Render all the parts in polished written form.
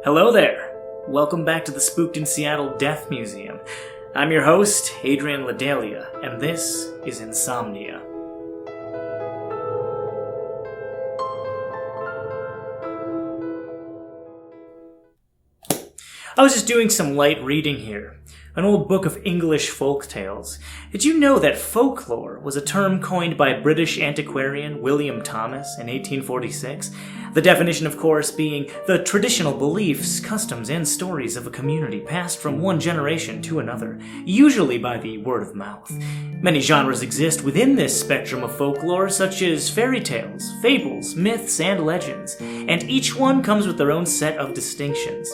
Hello there! Welcome back to the Spooked in Seattle Death Museum. I'm your host, Adrian Ladelia, and this is Insomnia. I was just doing some light reading here. An old book of English folk tales. Did you know that folklore was a term coined by British antiquarian William Thomas in 1846? The definition, of course, being the traditional beliefs, customs, and stories of a community passed from one generation to another, usually by the word of mouth. Many genres exist within this spectrum of folklore, such as fairy tales, fables, myths, and legends, and each one comes with their own set of distinctions.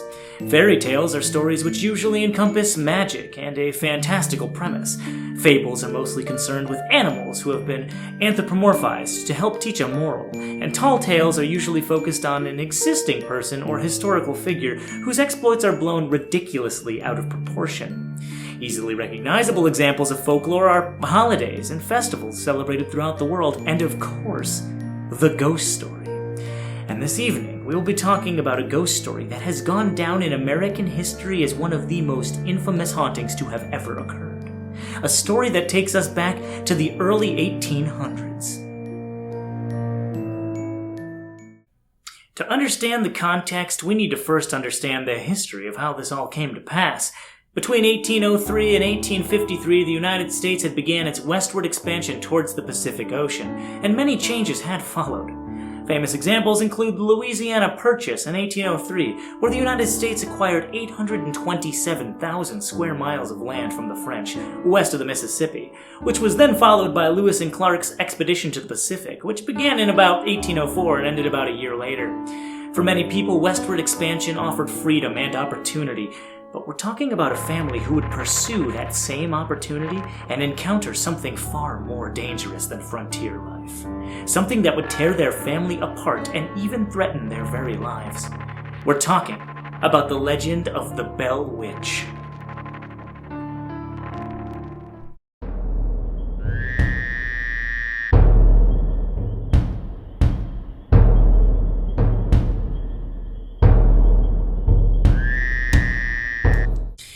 Fairy tales are stories which usually encompass magic and a fantastical premise. Fables are mostly concerned with animals who have been anthropomorphized to help teach a moral, and tall tales are usually focused on an existing person or historical figure whose exploits are blown ridiculously out of proportion. Easily recognizable examples of folklore are holidays and festivals celebrated throughout the world, and of course, the ghost story. And this evening, we will be talking about a ghost story that has gone down in American history as one of the most infamous hauntings to have ever occurred. A story that takes us back to the early 1800s. To understand the context, we need to first understand the history of how this all came to pass. Between 1803 and 1853, the United States had began its westward expansion towards the Pacific Ocean, and many changes had followed. Famous examples include the Louisiana Purchase in 1803, where the United States acquired 827,000 square miles of land from the French, west of the Mississippi, which was then followed by Lewis and Clark's expedition to the Pacific, which began in about 1804 and ended about a year later. For many people, westward expansion offered freedom and opportunity, but we're talking about a family who would pursue that same opportunity and encounter something far more dangerous than frontier life. Something that would tear their family apart and even threaten their very lives. We're talking about the legend of the Bell Witch.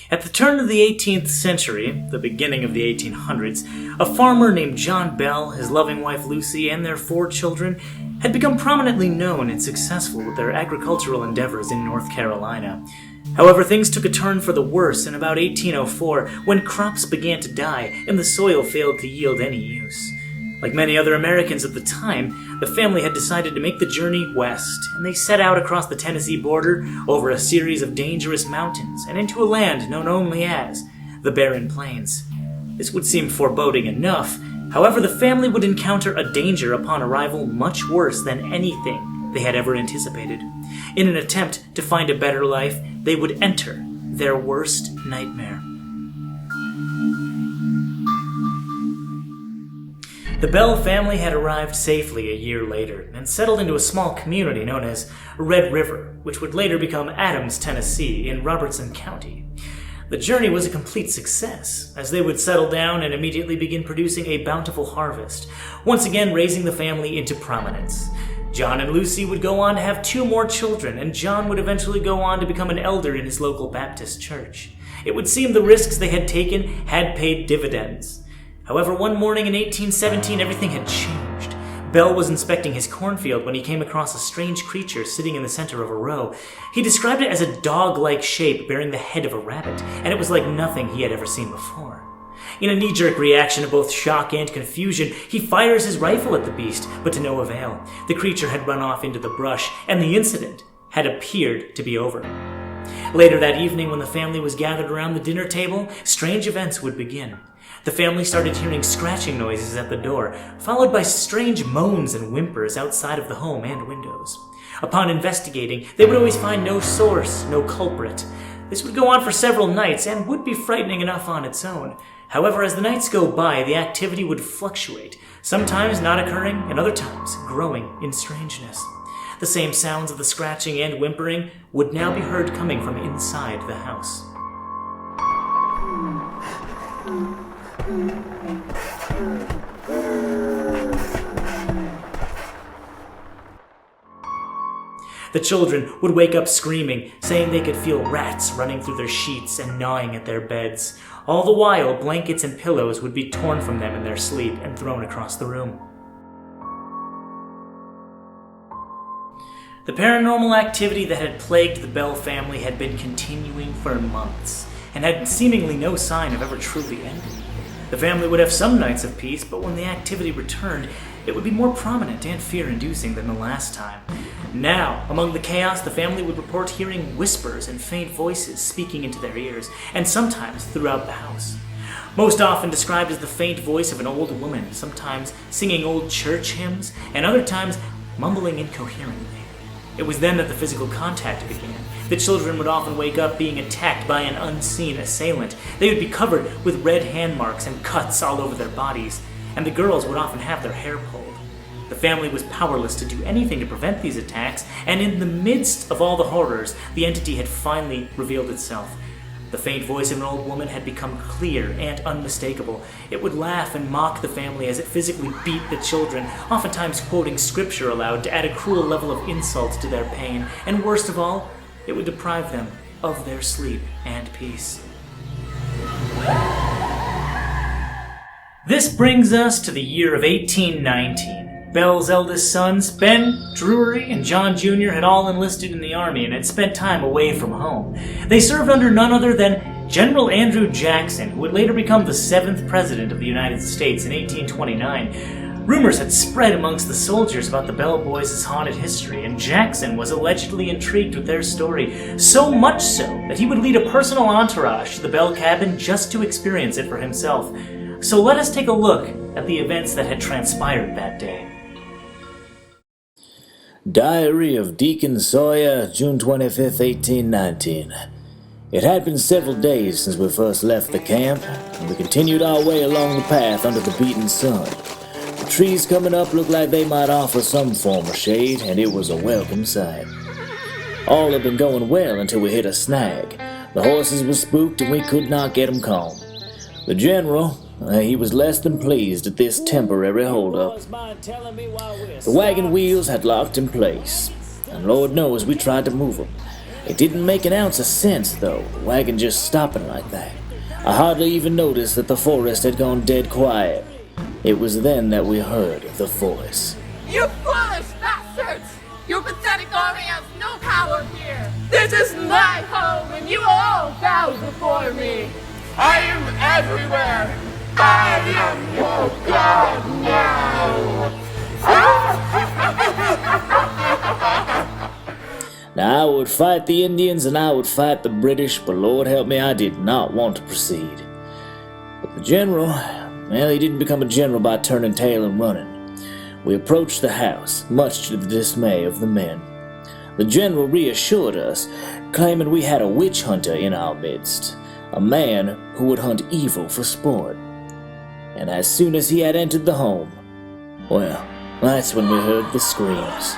At the turn of the 18th century, the beginning of the 1800s, a farmer named John Bell, his loving wife Lucy, and their 4 children had become prominently known and successful with their agricultural endeavors in North Carolina. However, things took a turn for the worse in about 1804 when crops began to die and the soil failed to yield any use. Like many other Americans at the time, the family had decided to make the journey west, and they set out across the Tennessee border over a series of dangerous mountains and into a land known only as the Barren Plains. This would seem foreboding enough. However, the family would encounter a danger upon arrival much worse than anything they had ever anticipated. In an attempt to find a better life, they would enter their worst nightmare. The Bell family had arrived safely a year later and settled into a small community known as Red River, which would later become Adams, Tennessee, in Robertson County. The journey was a complete success, as they would settle down and immediately begin producing a bountiful harvest, once again raising the family into prominence. John and Lucy would go on to have 2 more children, and John would eventually go on to become an elder in his local Baptist church. It would seem the risks they had taken had paid dividends. However, one morning in 1817, everything had changed. Bell was inspecting his cornfield when he came across a strange creature sitting in the center of a row. He described it as a dog-like shape bearing the head of a rabbit, and it was like nothing he had ever seen before. In a knee-jerk reaction of both shock and confusion, he fires his rifle at the beast, but to no avail. The creature had run off into the brush, and the incident had appeared to be over. Later that evening, when the family was gathered around the dinner table, strange events would begin. The family started hearing scratching noises at the door, followed by strange moans and whimpers outside of the home and windows. Upon investigating, they would always find no source, no culprit. This would go on for several nights and would be frightening enough on its own. However, as the nights go by, the activity would fluctuate, sometimes not occurring and other times growing in strangeness. The same sounds of the scratching and whimpering would now be heard coming from inside the house. The children would wake up screaming, saying they could feel rats running through their sheets and gnawing at their beds. All the while, blankets and pillows would be torn from them in their sleep and thrown across the room. The paranormal activity that had plagued the Bell family had been continuing for months, and had seemingly no sign of ever truly ending. The family would have some nights of peace, but when the activity returned, it would be more prominent and fear-inducing than the last time. Now, among the chaos, the family would report hearing whispers and faint voices speaking into their ears, and sometimes throughout the house. Most often described as the faint voice of an old woman, sometimes singing old church hymns, and other times mumbling incoherently. It was then that the physical contact began. The children would often wake up being attacked by an unseen assailant. They would be covered with red hand marks and cuts all over their bodies, and the girls would often have their hair pulled. The family was powerless to do anything to prevent these attacks, and in the midst of all the horrors, the entity had finally revealed itself. The faint voice of an old woman had become clear and unmistakable. It would laugh and mock the family as it physically beat the children, oftentimes quoting scripture aloud to add a cruel level of insult to their pain, and worst of all, it would deprive them of their sleep and peace. This brings us to the year of 1819. Bell's eldest sons, Ben, Drury, and John Jr. had all enlisted in the Army and had spent time away from home. They served under none other than General Andrew Jackson, who would later become the 7th President of the United States in 1829. Rumors had spread amongst the soldiers about the Bell Boys' haunted history, and Jackson was allegedly intrigued with their story, so much so that he would lead a personal entourage to the Bell cabin just to experience it for himself. So let us take a look at the events that had transpired that day. Diary of Deacon Sawyer, June 25th, 1819. It had been several days since we first left the camp, and we continued our way along the path under the beating sun. The trees coming up looked like they might offer some form of shade, and it was a welcome sight. All had been going well until we hit a snag. The horses were spooked and we could not get them calm. The general, he was less than pleased at this temporary holdup. The wagon wheels had locked in place, and Lord knows we tried to move them. It didn't make an ounce of sense, though, the wagon just stopping like that. I hardly even noticed that the forest had gone dead quiet. It was then that we heard the voice. You foolish bastards! Your pathetic army has no power here! This is my home, and you all bow before me! I am everywhere! I am your god now! Now, I would fight the Indians and I would fight the British, but Lord help me, I did not want to proceed. But the general, well, he didn't become a general by turning tail and running. We approached the house, much to the dismay of the men. The general reassured us, claiming we had a witch hunter in our midst, a man who would hunt evil for sport. And as soon as he had entered the home, well, that's when we heard the screams.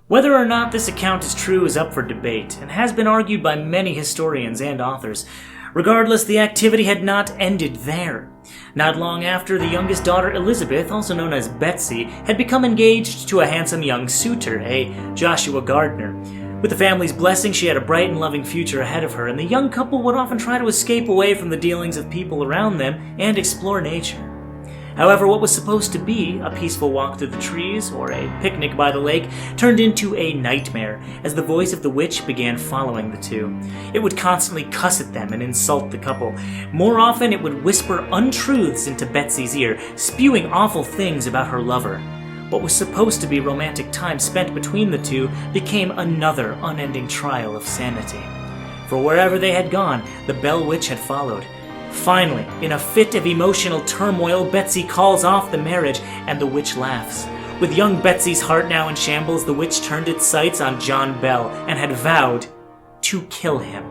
Whether or not this account is true is up for debate, and has been argued by many historians and authors. Regardless, the activity had not ended there. Not long after, the youngest daughter Elizabeth, also known as Betsy, had become engaged to a handsome young suitor, a Joshua Gardner. With the family's blessing, she had a bright and loving future ahead of her, and the young couple would often try to escape away from the dealings of people around them and explore nature. However, what was supposed to be a peaceful walk through the trees or a picnic by the lake turned into a nightmare as the voice of the witch began following the two. It would constantly cuss at them and insult the couple. More often, it would whisper untruths into Betsy's ear, spewing awful things about her lover. What was supposed to be romantic time spent between the two became another unending trial of sanity. For wherever they had gone, the Bell Witch had followed. Finally, in a fit of emotional turmoil, Betsy calls off the marriage, and the witch laughs. With young Betsy's heart now in shambles, the witch turned its sights on John Bell and had vowed to kill him.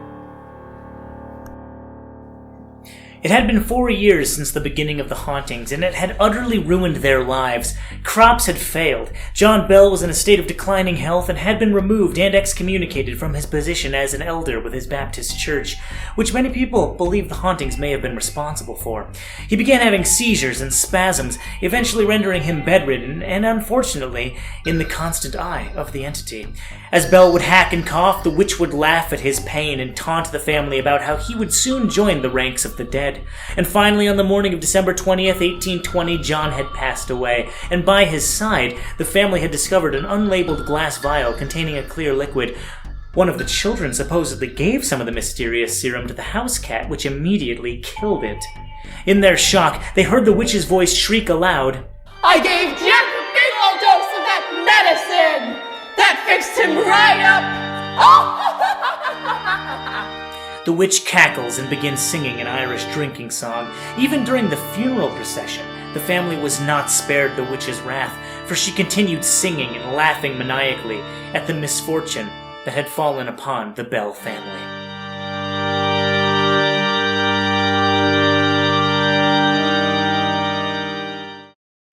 It had been 4 years since the beginning of the hauntings, and it had utterly ruined their lives. Crops had failed. John Bell was in a state of declining health and had been removed and excommunicated from his position as an elder with his Baptist church, which many people believe the hauntings may have been responsible for. He began having seizures and spasms, eventually rendering him bedridden and, unfortunately, in the constant eye of the entity. As Bell would hack and cough, the witch would laugh at his pain and taunt the family about how he would soon join the ranks of the dead. And finally, on the morning of December 20th, 1820, John had passed away, and by his side, the family had discovered an unlabeled glass vial containing a clear liquid. One of the children supposedly gave some of the mysterious serum to the house cat, which immediately killed it. In their shock, they heard the witch's voice shriek aloud, I gave Jack a big old dose of that medicine! That fixed him right up! Oh! The witch cackles and begins singing an Irish drinking song. Even during the funeral procession, the family was not spared the witch's wrath, for she continued singing and laughing maniacally at the misfortune that had fallen upon the Bell family.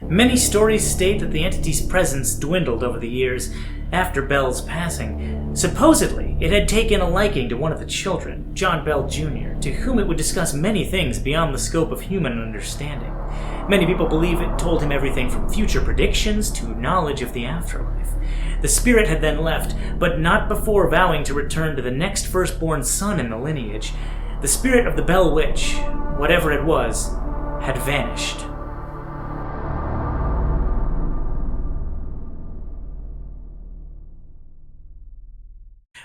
Many stories state that the entity's presence dwindled over the years after Bell's passing. Supposedly, it had taken a liking to one of the children, John Bell Jr., to whom it would discuss many things beyond the scope of human understanding. Many people believe it told him everything from future predictions to knowledge of the afterlife. The spirit had then left, but not before vowing to return to the next firstborn son in the lineage. The spirit of the Bell Witch, whatever it was, had vanished.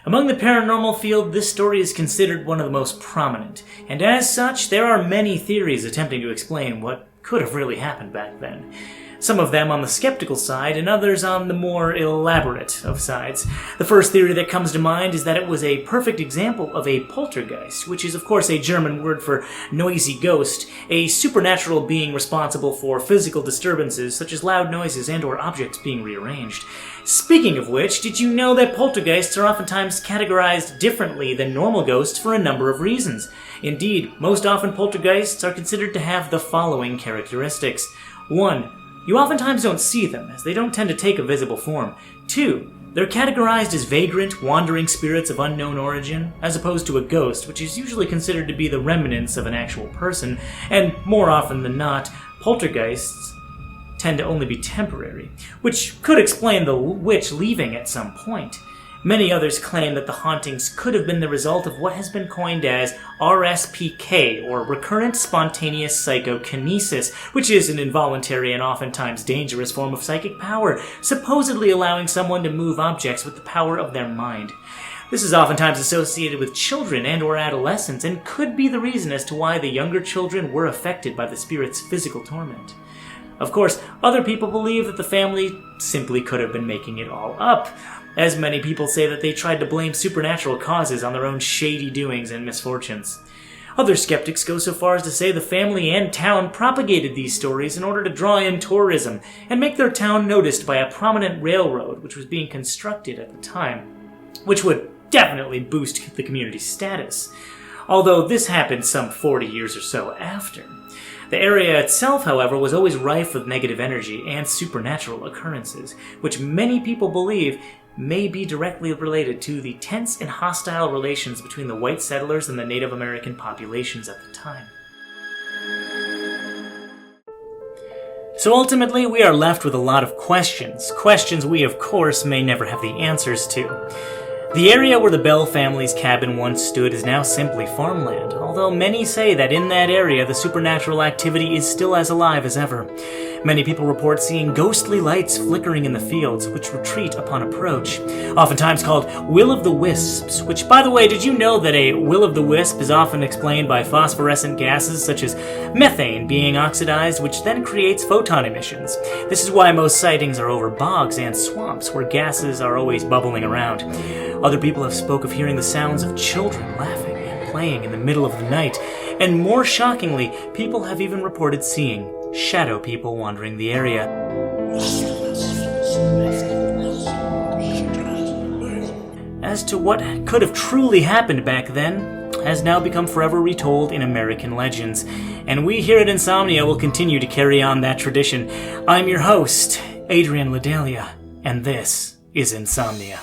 Among the paranormal field, this story is considered one of the most prominent, and as such, there are many theories attempting to explain what could have really happened back then. Some of them on the skeptical side, and others on the more elaborate of sides. The first theory that comes to mind is that it was a perfect example of a poltergeist, which is of course a German word for noisy ghost, a supernatural being responsible for physical disturbances such as loud noises and or objects being rearranged. Speaking of which, did you know that poltergeists are oftentimes categorized differently than normal ghosts for a number of reasons? Indeed, most often poltergeists are considered to have the following characteristics. 1. You oftentimes don't see them, as they don't tend to take a visible form. 2. They're categorized as vagrant, wandering spirits of unknown origin, as opposed to a ghost, which is usually considered to be the remnants of an actual person, and more often than not, poltergeists tend to only be temporary, which could explain the witch leaving at some point. Many others claim that the hauntings could have been the result of what has been coined as RSPK, or Recurrent Spontaneous Psychokinesis, which is an involuntary and oftentimes dangerous form of psychic power, supposedly allowing someone to move objects with the power of their mind. This is oftentimes associated with children and or adolescents, and could be the reason as to why the younger children were affected by the spirit's physical torment. Of course, other people believe that the family simply could have been making it all up, as many people say that they tried to blame supernatural causes on their own shady doings and misfortunes. Other skeptics go so far as to say the family and town propagated these stories in order to draw in tourism and make their town noticed by a prominent railroad which was being constructed at the time, which would definitely boost the community's status. Although this happened some 40 years or so after. The area itself, however, was always rife with negative energy and supernatural occurrences, which many people believe may be directly related to the tense and hostile relations between the white settlers and the Native American populations at the time. So ultimately, we are left with a lot of questions we of course may never have the answers to. The area where the Bell family's cabin once stood is now simply farmland, although many say that in that area the supernatural activity is still as alive as ever. Many people report seeing ghostly lights flickering in the fields, which retreat upon approach, oftentimes called will-o'-the-wisps, which, by the way, did you know that a will-o'-the-wisp is often explained by phosphorescent gases such as methane being oxidized, which then creates photon emissions? This is why most sightings are over bogs and swamps, where gases are always bubbling around. Other people have spoke of hearing the sounds of children laughing and playing in the middle of the night, and more shockingly, people have even reported seeing shadow people wandering the area. As to what could have truly happened back then has now become forever retold in American legends, and we here at Insomnia will continue to carry on that tradition. I'm your host, Adrian Ladelia, and this is Insomnia.